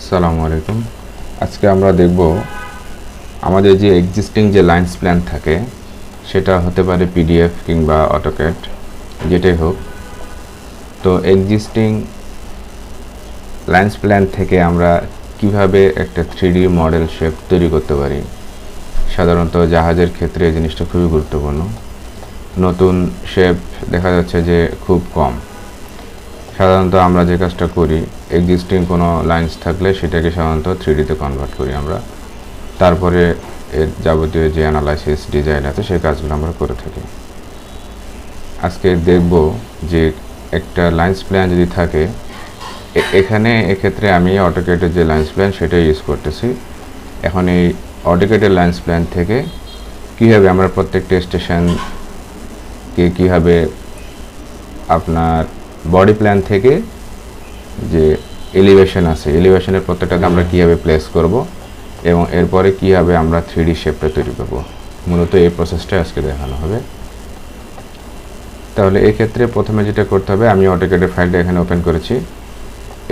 আসসালামু আলাইকুম। আজকে আমরা দেখব আমাদের যে এক্সিস্টিং যে লাইন্স প্ল্যান থাকে সেটা হতে পারে পিডিএফ কিংবা অটোক্যাড, যেটাই হোক। তো এক্সিস্টিং লাইন্স প্ল্যান থেকে আমরা কিভাবে একটা 3D মডেল শেপ তৈরি করতে পারি। সাধারণত জাহাজের ক্ষেত্রে এই জিনিসটা খুবই গুরুত্বপূর্ণ। নতুন শেপ দেখা যাচ্ছে যে খুব কম। সাধারণত আমরা যে কাজটা করি, এক্সিস্টিং কোনো লাইন্স থাকলে সেটাকে সাধারণত 3Dতে কনভার্ট করি আমরা। তারপরে এর যাবতীয় যে অ্যানালাইসিস ডিজাইন আছে সেই কাজগুলো আমরা করে থাকি। আজকে দেখব যে একটা লাইন্স প্ল্যান যদি থাকে, এখানে এক্ষেত্রে আমি অটোক্যাডের যে লাইন্স প্ল্যান সেটাই ইউজ করতেছি। এখন এই অটোক্যাডের লাইন্স প্ল্যান থেকে কীভাবে আমরা প্রত্যেকটা স্টেশনকে কীভাবে আপনার বডি প্ল্যান থেকে যে এলিভেশন আছে, এলিভেশনের প্রত্যেকটাতে আমরা কীভাবে প্লেস করব এবং এরপরে কীভাবে আমরা 3D শেপটা তৈরি করব, মূলত এই প্রসেসটা আজকে দেখানো হবে। তাহলে এই ক্ষেত্রে প্রথমে যেটা করতে হবে, আমি অটোক্যাডের ফাইলটা এখানে ওপেন করেছি।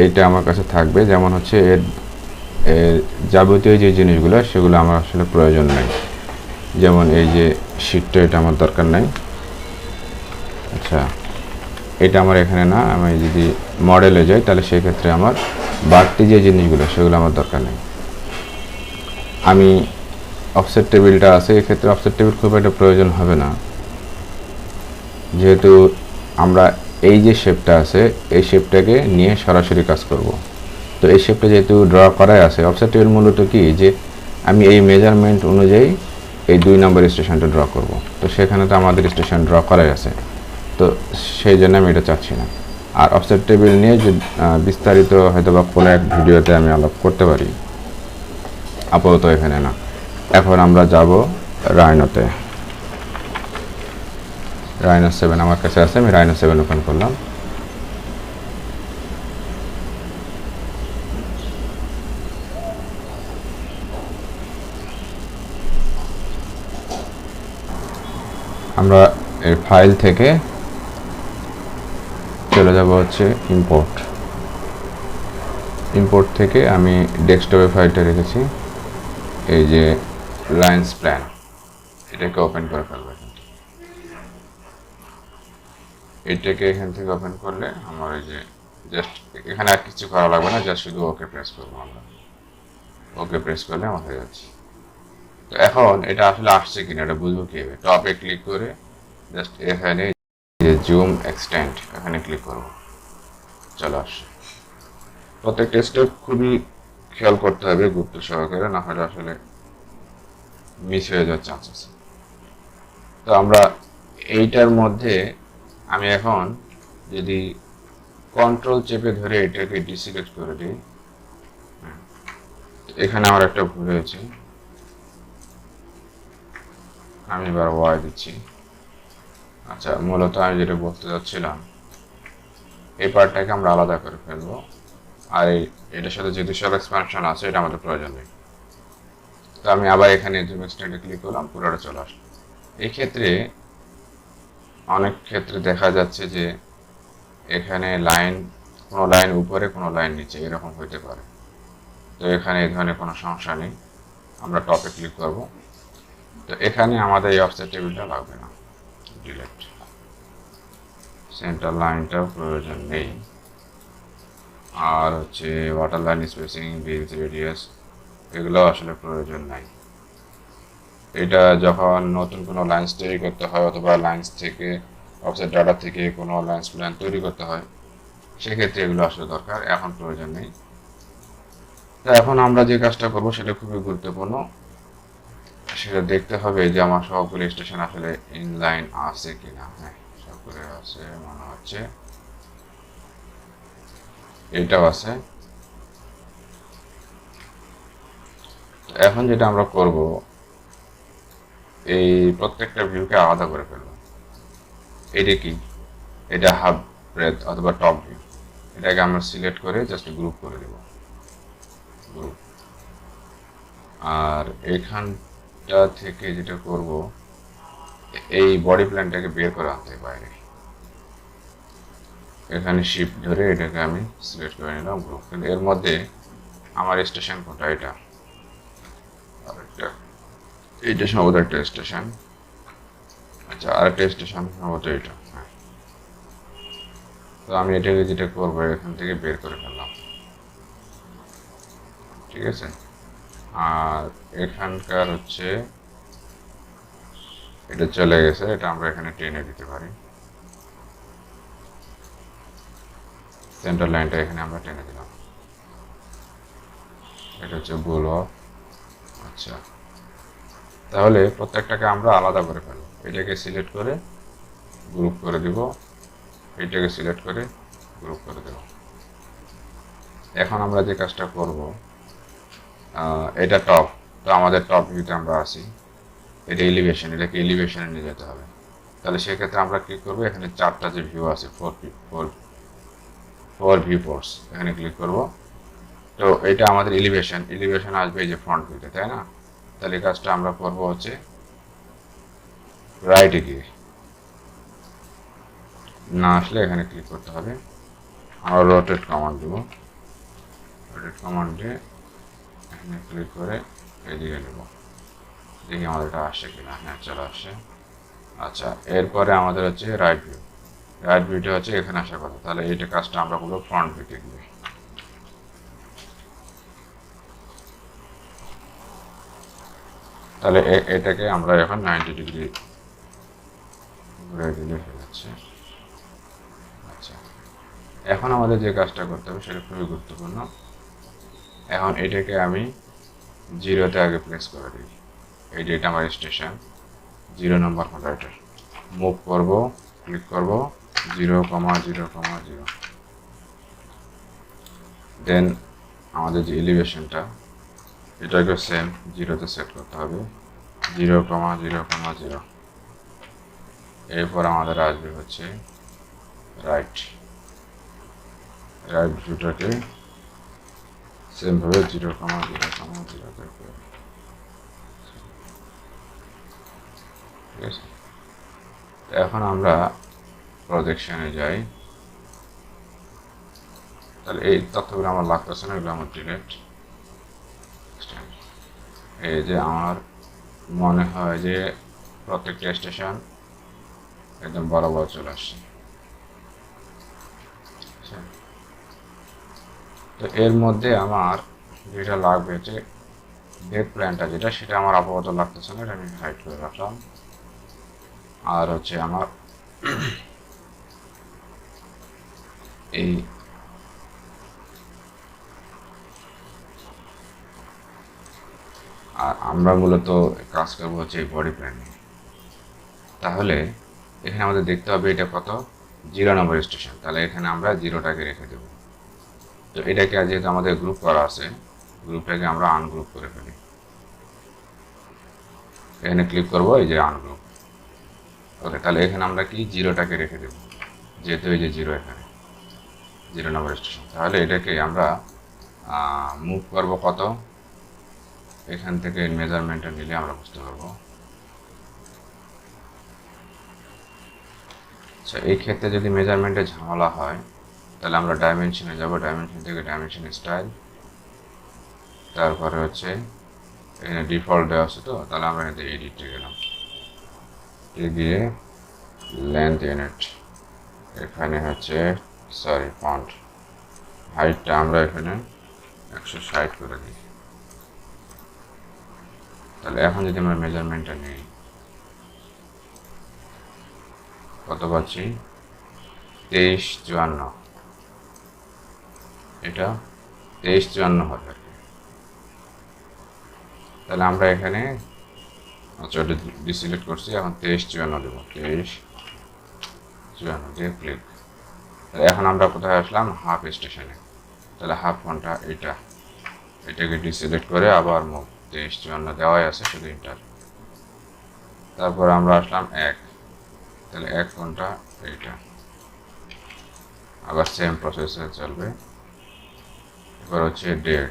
এইটা আমার কাছে থাকবে, যেমন হচ্ছে এর যাবতীয় যে জিনিসগুলো সেগুলো আমার আসলে প্রয়োজন নাই। যেমন এই যে শিটটা, এটা আমার দরকার নাই। আচ্ছা, এটা আমার এখানে না। আমি যদি মডেলে যাই তাহলে সেক্ষেত্রে আমার বাড়তি যে জিনিসগুলো সেগুলো আমার দরকার নেই। আমি অফসেট টেবিলটা আছে, এক্ষেত্রে অফসেট টেবিল খুব একটা প্রয়োজন হবে না, যেহেতু আমরা এই যে শেপটা আছে এই শেপটাকে নিয়ে সরাসরি কাজ করব। তো এই শেপটা যেহেতু ড্র করাই আছে, অফসেট টেবিল মূলত কি যে আমি এই মেজারমেন্ট অনুযায়ী এই 2 নম্বর স্টেশনটা ড্র করব। তো সেখানে তো আমাদের স্টেশন ড্র করাই আছে, তো সেই জন্য আমি এটা চাচ্ছি না। আর অফসেট টেবিল নিয়ে যে বিস্তারিত হয়তো বা কোনো এক ভিডিওতে আমি আলাপ করতে পারি, আপাতত এখানে না। এখন আমরা যাব রাইনোতে। রাইনো 7 আমার কাছে আছে, আমি রাইনো 7 ওপেন করলাম। আমরা এই ফাইল থেকে চলে যাব হচ্ছে ইম্পোর্ট থেকে আমি ডেস্কটপে ফাইলটা রেখেছি, এই যে লাইন্স প্ল্যান, এটাকে ওপেন করে ফেলবো। এটাকে এখান থেকে ওপেন করলে আমার এই যে জাস্ট এখানে আর কিছু করা লাগবে না, জাস্ট শুধু ওকে প্রেস করবো। আমরা ওকে প্রেস করলে আমার হয়ে যাচ্ছে। তো এখন এটা আসলে আসছে কিনা এটা বুঝবো কীভাবে, টপে ক্লিক করে জাস্ট এখানে যে জুম এক্সটেন্ড এখানে ক্লিক করবো, চলে আসছে। প্রত্যেকটা স্টেপ খুবই খেয়াল করতে হবে গুরুত্ব সহকারে, না হলে আসলে মিস হয়ে যাওয়ার চান্স আছে। তো আমরা এইটার মধ্যে আমি এখন যদি কন্ট্রোল চেপে ধরে এটাকে ডিসিলেক্ট করে দিই, এখানে আমার একটা ভুল হয়েছে, আমি এবার ওয়াই দিচ্ছি। আচ্ছা, মূলত আমি যেটা বলতে চাচ্ছিলাম, এই পার্টটাকে আমরা আলাদা করে ফেলবো, আর এটার সাথে যেহেতু সেল এক্সপানশন আছে এটা আমাদের প্রয়োজন নেই। তো আমি আবার এখানে জুম এক্সটেন্ডে ক্লিক করলাম, পুরোটা চলে আসলো। এই ক্ষেত্রে অনেক ক্ষেত্রে দেখা যাচ্ছে যে এখানে কোনো লাইন উপরে কোনো লাইন নিচে এরকম হইতে পারে। তো এখানে এই ধরনের কোনো সমস্যা নেই, আমরা টপে ক্লিক করব। তো এখানে আমাদের এই অফসেট টেবিলটা লাগবে না, ডিলিট। সেন্টার লাইনটাও প্রয়োজন নেই, আর হচ্ছে ওয়াটার লাইন স্পেসিং, বিলস রেডিয়াস, এগুলো আসলে প্রয়োজন নাই। এটা যখন নতুন কোনো লাইন্স তৈরি করতে হয় অথবা লাইন্স থেকে অফসেট ডাটা থেকে কোনো লাইন্স প্ল্যান তৈরি করতে হয়, সেক্ষেত্রে এগুলো আসলে দরকার, এখন প্রয়োজন নেই। তো এখন আমরা যে কাজটা করবো সেটা খুবই গুরুত্বপূর্ণ, সেটা দেখতে হবে যে আমার সবগুলো স্টেশন আসলে ইনলাইন আছে কিনা। হ্যাঁ, সবগুলো আছে মনে হচ্ছে, এটাও আছে। এখন যেটা আমরা করব, এই প্রত্যেকটা ভিউকে আলাদা করে ফেলবো। এটা কি, এটা হাফ ব্রেথ অথবা টপ ভিউ, এটাকে আমরা সিলেক্ট করে জাস্ট গ্রুপ করে দেব, গ্রুপ। আর এখানটা থেকে যেটা করব, এই বডি প্ল্যানটাকে বের করে আনতে বাইরে, এখানে শিফট ধরে এটাকে আমি সিলেক্ট করে নিলাম গ্রুপ। কিন্তু এর মধ্যে আমার স্টেশন কোনটা, এটা আরেকটা, এইটা সম্ভবত একটা স্টেশন। আচ্ছা, আরেকটা স্টেশন সম্ভবত এটা। হ্যাঁ, তো আমি এটাকে যেটা করবো এখান থেকে বের করে ফেললাম, ঠিক আছে। আর এখানকার হচ্ছে এটা চলে গেছে, এটা আমরা এখানে টেনে দিতে পারি, সেন্টার লাইনটা এখানে আমরা টেনে দিলাম। এটা হচ্ছে ব্লক। আচ্ছা, তাহলে প্রত্যেকটাকে আমরা আলাদা করে ফেলবো। এটাকে সিলেক্ট করে গ্রুপ করে দিব, এটাকে সিলেক্ট করে গ্রুপ করে দেব। এখন আমরা যে কাজটা করব, এটা টপ, তো আমাদের টপ ভিউতে আমরা আসি, এটা এলিভেশন, এটাকে এলিভেশনে নিয়ে যেতে হবে। তাহলে সেক্ষেত্রে আমরা ক্লিক করবো, এখানে চারটা যে ভিউ আছে, ফোর ভিউ পোর্টস, এখানে ক্লিক করব। তো এটা আমাদের এলিভেশন আসবে এই যে ফ্রন্ট ভিউতে, তাই না? তাহলে এই কাজটা আমরা করব হচ্ছে রাইটে গিয়ে, না আসলে এখানে ক্লিক করতে হবে। আমরা রোটেট কমান্ড দেবো, রোটেট কমান্ডে এখানে ক্লিক করে এদিকে নেব, দেখি আমাদের এটা আসে কিনা। হ্যাঁ, চলে আসছে। আচ্ছা, এরপরে আমাদের হচ্ছে রাইট ভিউ, রাইট ভিউটা হচ্ছে এখানে আসার কথা। তাহলে এইটা কাজটা আমরা করবো ফ্রন্ট ভিউতে গিয়ে। তাহলে এটাকে আমরা এখন 90 ডিগ্রি ঘুরে দিলে হয়ে যাচ্ছে। আচ্ছা, এখন আমাদের যে কাজটা করতে হবে সেটা খুবই গুরুত্বপূর্ণ। এখন এটাকে আমি জিরোতে আগে প্লেস করে দিই। এটা আমার স্টেশন, 0 নম্বর কন্ট্রাক্টর। মুভ করব, ক্লিক করব 0,0,0। দেন আমাদের যে এলিভেশনটা, এটাকে সেম 0তে সেট করতে হবে, 0,0,0। এরপর আমাদের আসবে হচ্ছে রাইট, রাইট ভিউটাকে সেমভাবে 0,0,0 ঠিক আছে। এখন আমরা প্রজেকশনে যাই। তাহলে এই তথ্যগুলো আমার লাগতেছে না, এগুলো আমার ডিলেট। এই যে আমার মনে হয় যে প্রত্যেকটা স্টেশন একদম বরাবর চলে আসছে। তো এর মধ্যে আমার যেটা লাগবে যে ডেক প্ল্যানটা, যেটা সেটা আমার আপাতত লাগতেছে না, এটা আমি হাইড করে রাখলাম। আর হচ্ছে আমার এই আর আমরা মূলত কাজ করবো হচ্ছে এই বডি প্ল্যান নিয়ে। তাহলে এখানে আমাদের দেখতে হবে এটা কত, 0 নম্বর স্টেশন। তাহলে এখানে আমরা 0টাকে রেখে দেব। তো এটাকে যেহেতু আমাদের গ্রুপ করা আছে, গ্রুপটাকে আমরা আনগ্রুপ করে ফেলি। এখানে ক্লিক করবো, এই যে আনগ্রুপ। ওকে, তাহলে এখানে আমরা কি 0টাকে রেখে দেব, যেহেতু এই যে 0 এখানে 0 নম্বর স্টেশন। তাহলে এটাকে আমরা মুভ করব কত, এখান থেকে মেজারমেন্টটা নিলে আমরা বুঝতে পারবো। আচ্ছা, এই ক্ষেত্রে যদি মেজারমেন্টে ঝামেলা হয় তাহলে আমরা ডাইমেনশনে যাব, ডাইমেনশন থেকে ডাইমেনশন স্টাইল, তারপরে হচ্ছে এখানে ডিফল্ট দেওয়া আছে, তো তাহলে আমরা এখানে এডিটে গেলাম, গিয়ে লেন্থ ইউনিট, এখানে হচ্ছে ফন্ট হাইটটা আমরা এখানে 160 করে দিই। তাহলে এখন যদি আমরা মেজারমেন্টটা নিই, কত পাচ্ছি, 23,54, এটা 23,54 হবে আর কি। তাহলে আমরা এখানে, আচ্ছা ওটা ডিসিলেক্ট করছি, এখন 23,54 দেবো, 23,54 দিয়ে ক্লিক। তাহলে এখন আমরা কোথায় আসলাম, হাফ স্টেশনে। তাহলে হাফ কোনটা, এটাকে ডিসিলেক্ট করে আবার মুভ, 23,54 দেওয়াই আছে, শুধু ইন্টার। তারপর আমরা আসলাম 1, তাহলে 1 কোনটা, এইটা, আবার সেম প্রসেসে চলবে। এবার হচ্ছে 1.5,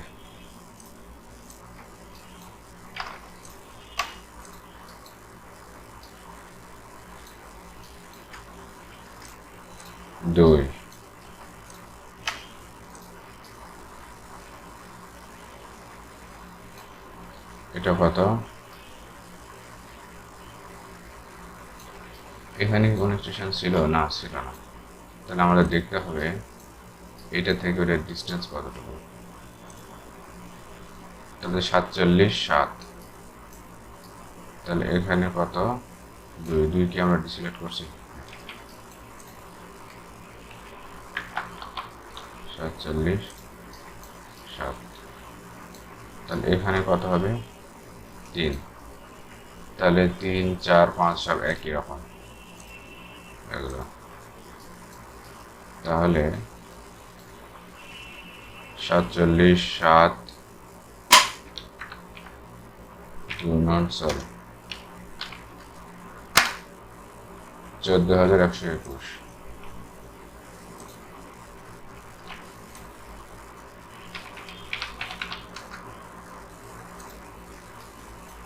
দুই, এটা কত? এখানে কি কোনো স্টেশন ছিল? না, ছিল না। তাহলে আমাদের দেখতে হবে এটা থেকে ওটার ডিস্টেন্স কতটুকু। তাহলে 47.7। তাহলে এখানে কত? 2 কি আমরা ডিসিলেক্ট করছি? 47.7। তাহলে এখানে কত হবে? 3। তাহলে 3, 4, 5 সব একই রকম এগুলো। তাহলে 47.7 সরি 14,121।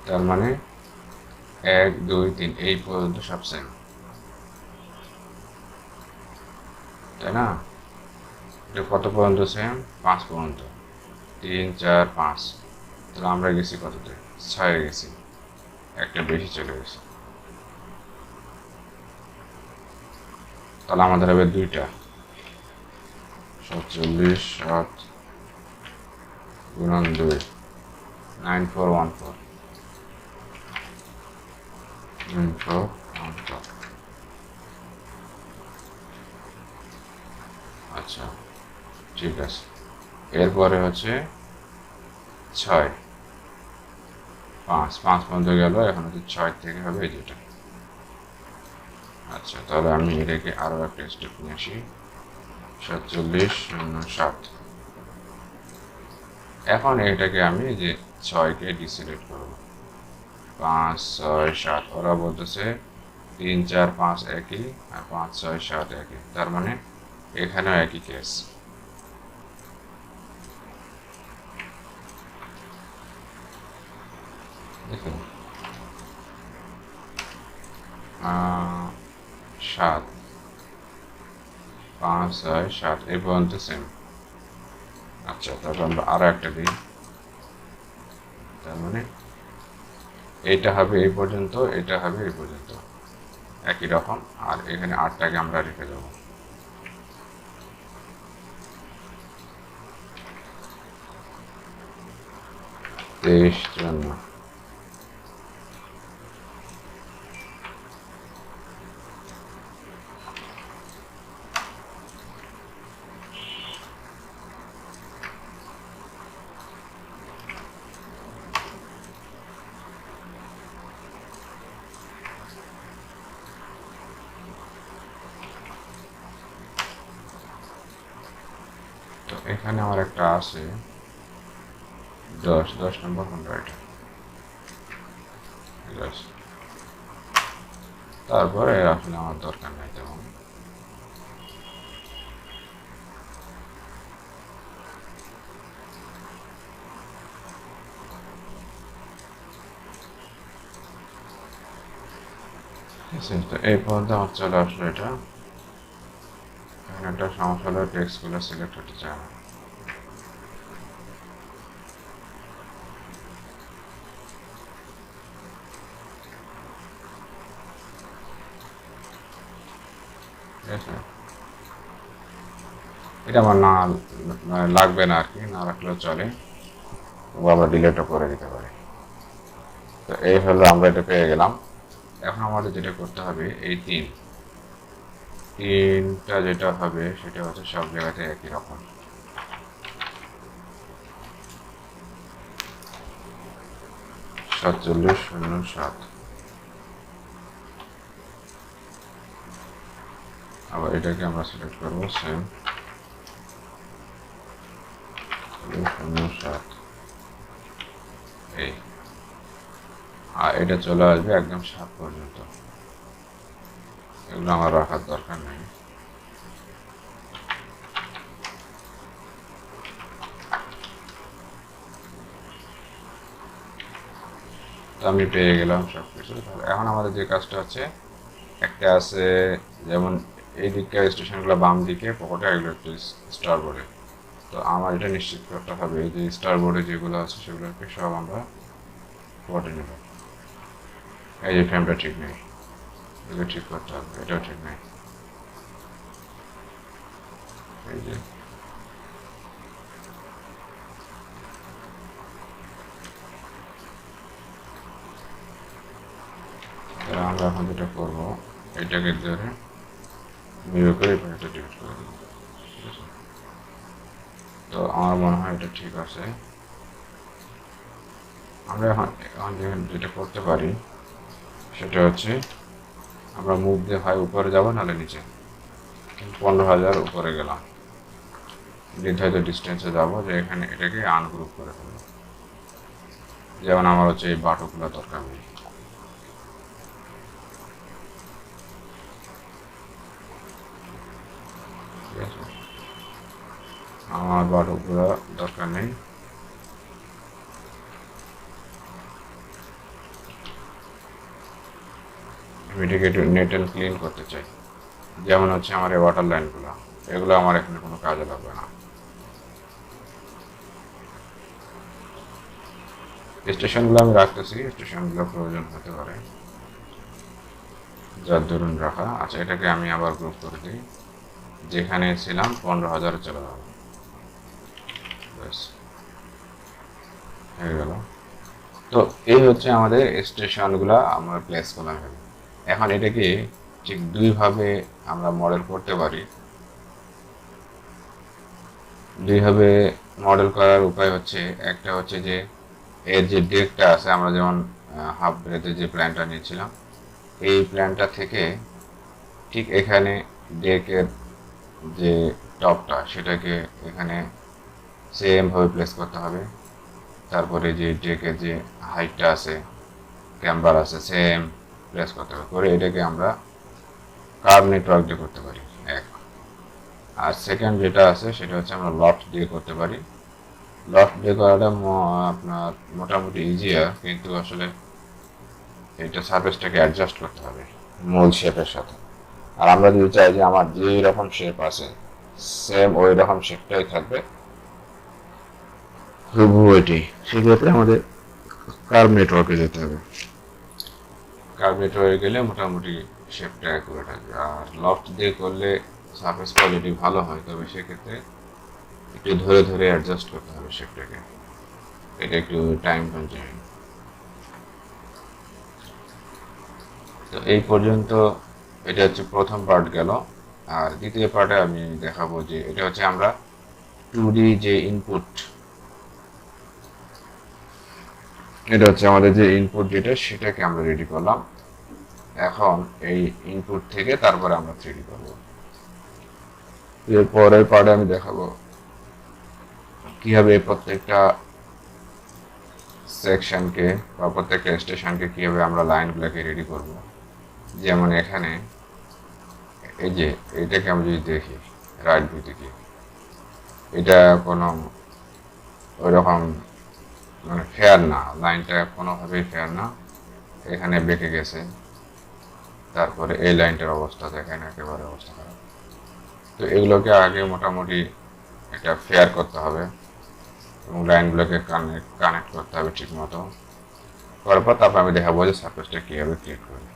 তার মানে 1, 2, 3 এই পর্যন্ত সব সেম, তাই না? এটা কত পর্যন্ত সেম? 5 পর্যন্ত। 3, 4, 5। তাহলে আমরা গেছি কততে? 6 গেছি, একটা বেশি চলে গেছে। তাহলে আমাদের হবে 2টা। 47.7 গুণন 2, 9414। 9414। আচ্ছা, ঠিক আছে। এরপরে হচ্ছে 6, 5 পর্যন্ত গেল। এখন হচ্ছে 6 থেকে হবে এই যেটা। আচ্ছা, তাহলে আমি এটাকে আরও একটা স্টেপ নিয়ে আসি। 47.07। এখন এটাকে আমি যে 6কে ডিসিলেক্ট করব। 5, 6, 7 ওরা বলতেছে 3, 4, 5 একই, আর 5, 6, 7 একই। তার মানে এখানেও একই কেস। দেখুন 7, 5, 6, 7 এই পর্যন্ত সেম। আচ্ছা, তারপর আমরা আরও একটা দিই। তার মানে এইটা হবে এই পর্যন্ত, এটা হবে এই পর্যন্ত, একই রকম। আর এখানে 8টাকে আমরা রেখে দেবো। তেইশ, 54। তো এখানে আমার একটা আছে 10 নম্বর কোনটা? এটা 10। তারপরে আসলে আমার দরকার নেই তেমন। তো এই পর্যন্ত আমার চলে আসলো এটা। এখানে একটা সমস্যা হলো, টেক্সটগুলো সিলেক্ট হতে চায় না। ঠিক আছে, এটা আমার না লাগবে না আর কি, না রাখলেও চলে, আমরা ডিলেটও করে দিতে পারি। তো এই হলো, আমরা এটা পেয়ে গেলাম। এখন আমাদের যেটা করতে হবে, এই তিনটা যেটা হবে সেটা হচ্ছে সব জায়গাতে একই রকম। সাতচল্লিশ, 07। আবার এটাকে আমরা সিলেক্ট করবো সেম 07। এই, আর এটা চলে আসবে একদম 7 পর্যন্ত। এগুলো আমার রাখার দরকার নেই। তো আমি পেয়ে গেলাম সব কিছু। এখন আমাদের যে কাজটা হচ্ছে, একটা আছে যেমন এই দিককার স্টেশনগুলো বাম দিকে, পকেটে, এগুলো একটু স্টার বোর্ডে। তো আমার এটা নিশ্চিত করতে হবে যে স্টার বোর্ডে যেগুলো আছে সেগুলোকে সব আমরা ফটো নেব। এই যে ফ্রেমটা ঠিক নেই, এগুলো ঠিক করতে হবে, এটাও ঠিক নেই। এই যে আমরা এখন যেটা করবো, এটাকে ধরে ভিউ করে এটা ডিলিট করে দেবো। ঠিক আছে, তো আমার মনে হয় এটা ঠিক আছে। আমরা এখন এখন যেটা করতে পারি সেটা হচ্ছে আমরা মুভ দিয়ে হয় উপরে যাবো নাহলে নিচে। 15,000 উপরে গেলাম, নির্ধারিত ডিস্টেন্সে যাবো, যে এখানে এটাকে আনগ্রুপ করে ফেলবো। যেমন আমার হচ্ছে এই বাটুগুলো দরকার নেই। ঠিক আছে, আমার বাটুগুলো দরকার নেই। আমি এটাকে একটু নেট অ্যান্ড ক্লিন করতে চাই। যেমন হচ্ছে আমার এই ওয়াটার লাইনগুলো, এগুলো আমার এখানে কোনো কাজে লাগবে না। স্টেশনগুলো আমি রাখতেছি, স্টেশনগুলো প্রয়োজন হতে পারে, যার দরুন রাখা। আচ্ছা, এটাকে আমি আবার গ্রুপ করে দিই, যেখানে ছিলাম 15,000 চলে যাবো। ব্যাস, হয়ে গেল। তো এই হচ্ছে আমাদের স্টেশনগুলো আমরা প্লেস করলাম। এখন এটাকে ঠিক দুইভাবে আমরা মডেল করতে পারি। দুইভাবে মডেল করার উপায় হচ্ছে, একটা হচ্ছে যে এর যে ডেকটা আছে, আমরা যেমন হাফ ব্রেথে যে প্ল্যানটা নিয়েছিলাম, এই প্ল্যানটা থেকে ঠিক এখানে ডেকের যে টপটা সেটাকে এখানে সেমভাবে প্লেস করতে হবে। তারপরে যে ডেকের যে হাইটটা আছে, ক্যাম্বার আছে, সেম প্লেস করতে হবে। করে এটাকে আমরা কার্ভ নেটওয়ার্ক দিয়ে করতে পারি এক। আর সেকেন্ড যেটা আছে সেটা হচ্ছে আমরা লফট দিয়ে করতে পারি। লফট দিয়ে করাটা আপনার মোটামুটি ইজিয়ার, কিন্তু আসলে এটা সারফেসটাকে অ্যাডজাস্ট করতে হবে মূল শেপের সাথে। আর আমরা যদি চাই যে আমার যেই রকম শেপ আছে সেম ওই রকম শেপটাই থাকবে, হুবহু ওইটি, সেক্ষেত্রে আমাদের কার্ভ নেটওয়ার্কে যেতে হবে। কার্ভ নেটওয়ার্কে গেলে মোটামুটি শেপটা অ্যাকুরেট আসবে। আর লফট দিয়ে করলে সারফেস কোয়ালিটি ভালো হয়, তবে সেক্ষেত্রে একটু ধরে ধরে অ্যাডজাস্ট করতে হবে শেপটাকে, এটা একটু টাইম কনজিউমিং। তো এই পর্যন্ত এটা হচ্ছে প্রথম পার্ট গেল। আর দ্বিতীয় পার্টে আমি দেখাবো যে এটা হচ্ছে আমরা 2D যে ইনপুট, এটা হচ্ছে আমাদের যে ইনপুট যেটা সেটাকে আমরা রেডি করলাম। এখন এই ইনপুট থেকে তারপরে আমরা 3D করবো। এর পরের পার্টে আমি দেখাবো কিভাবে প্রত্যেকটা সেকশনকে বা প্রত্যেকটা স্টেশনকে কিভাবে আমরা লাইনগুলোকে রেডি করব। যেমন এখানে এই যে এইটাকে আমি যদি দেখি রাইট ভিউ থেকে, এটা কোনো ওই রকম মানে ফেয়ার না, লাইনটা কোনোভাবেই ফেয়ার না, এখানে বেঁকে গেছে। তারপরে এই লাইনটার অবস্থা দেখেন, একেবারে অবস্থা খারাপ। তো এগুলোকে আগে মোটামুটি এটা ফেয়ার করতে হবে এবং লাইনগুলোকে কানেক্ট করতে হবে ঠিক মতো। করার পর তারপর আমি দেখাবো যে সারফেসটা কীভাবে ক্রিয়েট করবে।